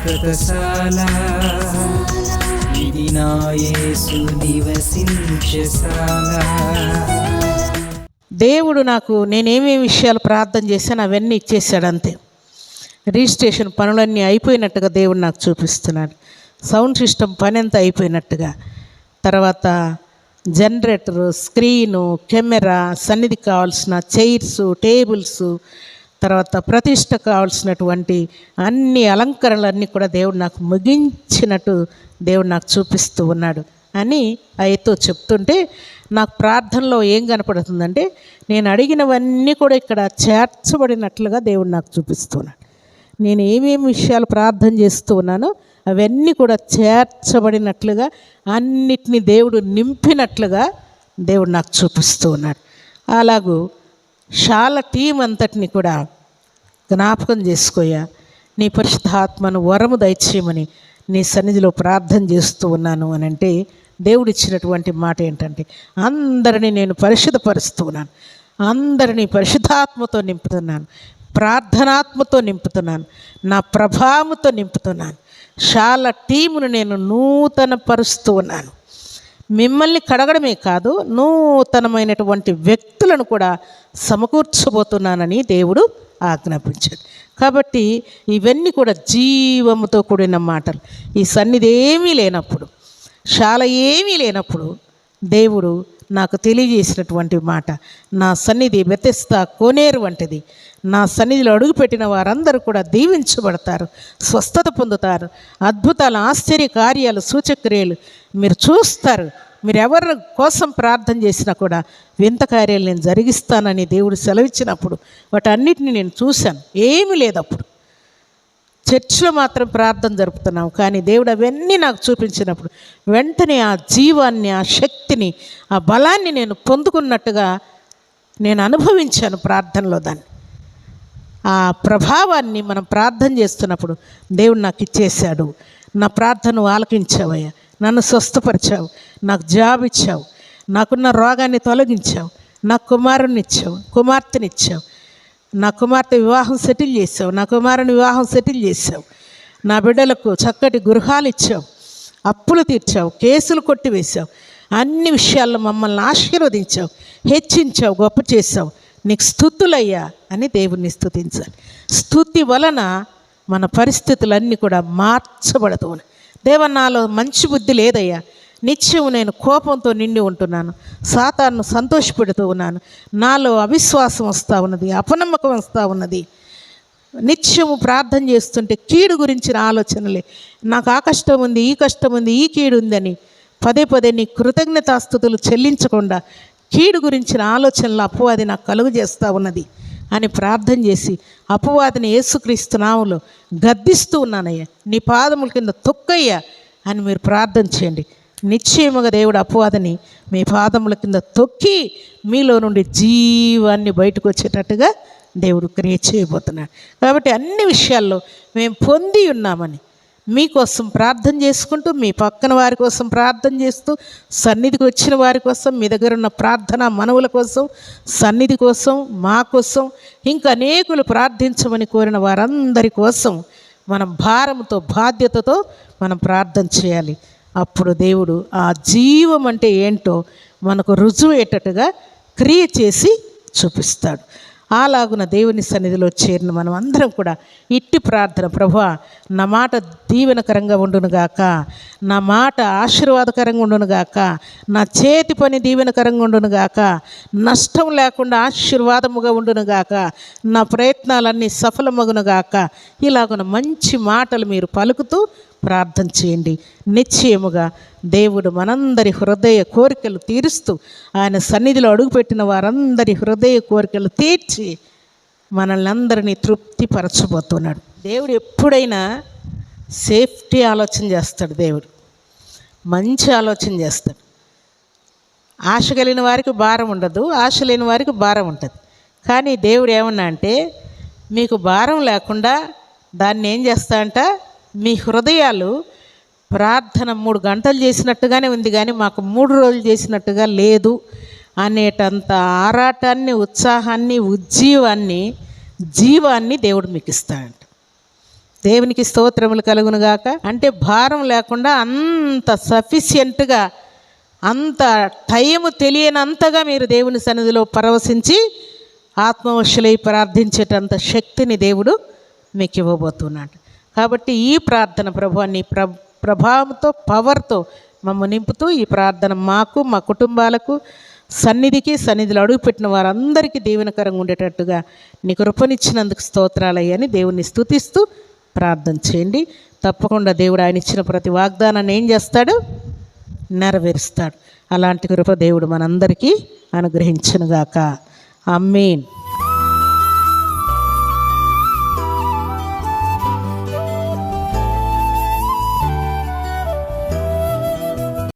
వ్రతశాల ఇది నా యేసు నివసించశాల. దేవుడు నాకు నేనేమేమి విషయాలు ప్రార్థన చేశాను అవన్నీ ఇచ్చేసాడు అంతే. రిజిస్ట్రేషన్ పనులన్నీ అయిపోయినట్టుగా దేవుడు నాకు చూపిస్తున్నాడు. సౌండ్ సిస్టమ్ పని అంతా అయిపోయినట్టుగా, తర్వాత జనరేటరు, స్క్రీను, కెమెరా, సన్నిధికి కావాల్సిన చైర్సు, టేబుల్సు, తర్వాత ప్రతిష్ట కావాల్సినటువంటి అన్ని అలంకరణలన్నీ కూడా దేవుడు నాకు ముగించినట్టు దేవుడు నాకు చూపిస్తూ ఉన్నాడు అని ఆయనతో చెప్తుంటే నాకు ప్రార్థనలో ఏం కనపడుతుందంటే నేను అడిగినవన్నీ కూడా ఇక్కడ చేర్చబడినట్లుగా దేవుడు నాకు చూపిస్తున్నాడు. నేను ఏమేమి విషయాలు ప్రార్థన చేస్తూ ఉన్నానో అవన్నీ కూడా చేర్చబడినట్లుగా, అన్నిటినీ దేవుడు నింపినట్లుగా దేవుడు నాకు చూపిస్తూ ఉన్నాడు. అలాగూ చాలా టీం అంతటిని కూడా జ్ఞాపకం చేసుకోయా, నీ పరిశుద్ధాత్మను వరము దయచేయమని నీ సన్నిధిలో ప్రార్థన చేస్తూ ఉన్నాను అని అంటే దేవుడు ఇచ్చినటువంటి మాట ఏంటంటే అందరినీ నేను పరిశుద్ధపరుస్తూ ఉన్నాను, అందరినీ పరిశుద్ధాత్మతో నింపుతున్నాను, ప్రార్థనాత్మతో నింపుతున్నాను, నా ప్రభావంతో నింపుతున్నాను. చాలా టీమును నేను నూతన పరుస్తూ ఉన్నాను. మిమ్మల్ని కడగడమే కాదు, నూతనమైనటువంటి వ్యక్తులను కూడా సమకూర్చబోతున్నానని దేవుడు ఆజ్ఞాపించాడు. కాబట్టి ఇవన్నీ కూడా జీవముతో కూడిన మాటలు. ఈ సన్నిధి ఏమీ లేనప్పుడు, చాలా ఏమీ లేనప్పుడు దేవుడు నాకు తెలియజేసినటువంటి మాట, నా సన్నిధి బెతెస్దా కోనేరు వంటిది. నా సన్నిధిలో అడుగుపెట్టిన వారందరూ కూడా దీవించబడతారు, స్వస్థత పొందుతారు, అద్భుతాలు, ఆశ్చర్య కార్యాలు, సూచక్రియలు మీరు చూస్తారు. మీరు ఎవరి కోసం ప్రార్థన చేసినా కూడా వింత కార్యాలు నేను జరిగిస్తానని దేవుడు సెలవిచ్చినప్పుడు వాటన్నిటిని నేను చూశాను. ఏమీ లేదు అప్పుడు. చర్చిలో మాత్రం ప్రార్థన జరుపుతున్నాం, కానీ దేవుడు అవన్నీ నాకు చూపించినప్పుడు వెంటనే ఆ జీవాన్ని, ఆ శక్తిని, ఆ బలాన్ని నేను పొందుకున్నట్టుగా నేను అనుభవించాను ప్రార్థనలో. దాన్ని ఆ ప్రభావాన్ని మనం ప్రార్థన చేస్తున్నప్పుడు దేవుడు నాకు ఇచ్చేశాడు. నా ప్రార్థన ఆలకించావయ్యా, నన్ను స్వస్థపరిచావు, నాకు జాబ్ ఇచ్చావు, నాకున్న రోగాన్ని తొలగించావు, నాకు కుమారుని ఇచ్చావు, కుమార్తెనిచ్చావు, నా కుమార్తె వివాహం సెటిల్ చేసావు, నా కుమారుని వివాహం సెటిల్ చేసావు, నా బిడ్డలకు చక్కటి గృహాలు ఇచ్చావు, అప్పులు తీర్చావు, కేసులు కొట్టివేశావు, అన్ని విషయాల్లో మమ్మల్ని ఆశీర్వదించావు, హెచ్చించావు, గొప్ప చేసావు. నీకు స్తుతులయ్యా అని దేవుణ్ణి స్తుతించాలి. స్తుతి వలన మన పరిస్థితులన్నీ కూడా మార్చబడుతూ ఉన్నాయి. దేవా, నాలో మంచి బుద్ధి లేదయ్యా, నిత్యం నేను కోపంతో నిండి ఉంటున్నాను, సాతాను సంతోషపెడుతూ ఉన్నాను, నాలో అవిశ్వాసం వస్తూ ఉన్నది, అపనమ్మకం వస్తూ ఉన్నది, నిత్యము ప్రార్థన చేస్తుంటే కీడు గురించిన ఆలోచనలే, నాకు ఆ కష్టం ఉంది, ఈ కష్టం ఉంది, ఈ కీడు ఉందని పదే పదే నీ కృతజ్ఞతాస్తుతులు చెల్లించకుండా కీడు గురించిన ఆలోచనలు అపవాది నాకు కలుగు చేస్తూ ఉన్నది అని ప్రార్థన చేసి అపవాదిని యేసుక్రీస్తు నామములో గద్దిస్తూ ఉన్నానయ్యా, నీ పాదముల కింద తొక్కయ్యా అని మీరు ప్రార్థన చేయండి. నిశ్చయముగా దేవుడు అపవాదిని మీ పాదముల కింద తొక్కి మీలో నుండి జీవాన్ని బయటకు వచ్చేటట్టుగా దేవుడు క్రియ చేయబోతున్నాడు. కాబట్టి అన్ని విషయాల్లో మేము పొంది ఉన్నామని మీకోసం ప్రార్థన చేసుకుంటూ, మీ పక్కన వారి కోసం ప్రార్థన చేస్తూ, సన్నిధికి వచ్చిన వారి కోసం, మీ దగ్గర ఉన్న ప్రార్థన మనవుల కోసం, సన్నిధి కోసం, మా కోసం, ఇంకా అనేకులు ప్రార్థించమని కోరిన వారందరి కోసం మనం భారంతో, బాధ్యతతో మనం ప్రార్థన చేయాలి. అప్పుడు దేవుడు ఆ జీవం అంటే ఏంటో మనకు రుజువేటట్టుగా క్రియ చేసి చూపిస్తాడు. అలాగున దేవుని సన్నిధిలో చేరిన మనం అందరం కూడా ఇట్టి ప్రార్థన, ప్రభువా నా మాట దీవెనకరంగా ఉండునుగాక, నా మాట ఆశీర్వాదకరంగా ఉండునుగాక, నా చేతి పని దీవెనకరంగా ఉండునుగాక, నష్టం లేకుండా ఆశీర్వాదముగా ఉండునుగాక, నా ప్రయత్నాలన్నీ సఫలమగునుగాక, ఇలాగున మంచి మాటలు మీరు పలుకుతూ ప్రార్థన చేయండి. నిశ్చయముగా దేవుడు మనందరి హృదయ కోరికలు తీరుస్తూ, ఆయన సన్నిధిలో అడుగుపెట్టిన వారందరి హృదయ కోరికలు తీర్చి మనల్ని అందరినీ తృప్తిపరచబోతున్నాడు. దేవుడు ఎప్పుడైనా సేఫ్టీ ఆలోచన చేస్తాడు. దేవుడు మంచి ఆలోచన చేస్తాడు. ఆశ కలిగిన వారికి భారం ఉండదు, ఆశ లేని వారికి భారం ఉంటుంది. కానీ దేవుడు ఏమన్నా అంటే మీకు భారం లేకుండా దాన్ని ఏం చేస్తా అంట, మీ హృదయాలు ప్రార్థన 3 గంటలు చేసినట్టుగానే ఉంది, కానీ మాకు 3 రోజులు చేసినట్టుగా లేదు అనేటంత ఆరాటాన్ని, ఉత్సాహాన్ని, ఉజ్జీవాన్ని, జీవాన్ని దేవుడు మీకు ఇస్తాడంట. దేవునికి స్తోత్రములు కలుగునుగాక. అంటే భారం లేకుండా అంత సఫిషియెంట్గా, అంత టైము తెలియనంతగా మీరు దేవుని సన్నిధిలో పరవశించి ఆత్మవశులై ప్రార్థించేటంత శక్తిని దేవుడు మీకు ఇవ్వబోతున్నాడు. కాబట్టి ఈ ప్రార్థన ప్రభు నీ ప్రభావంతో, పవర్తో మమ్మల్ని నింపుతూ ఈ ప్రార్థన మాకు, మా కుటుంబాలకు, సన్నిధిలో అడుగుపెట్టిన వారందరికీ దీవెనకరంగా ఉండేటట్టుగా నీ కృపనిచ్చినందుకు స్తోత్రాలయ్యని దేవుణ్ణి స్తుతిస్తూ ప్రార్థన చేయండి. తప్పకుండా దేవుడు ఆయన ఇచ్చిన ప్రతి వాగ్దానాన్ని ఏం చేస్తాడు? నెరవేరుస్తాడు. అలాంటి కృప దేవుడు మనందరికీ అనుగ్రహించునుగాక. ఆమేన్.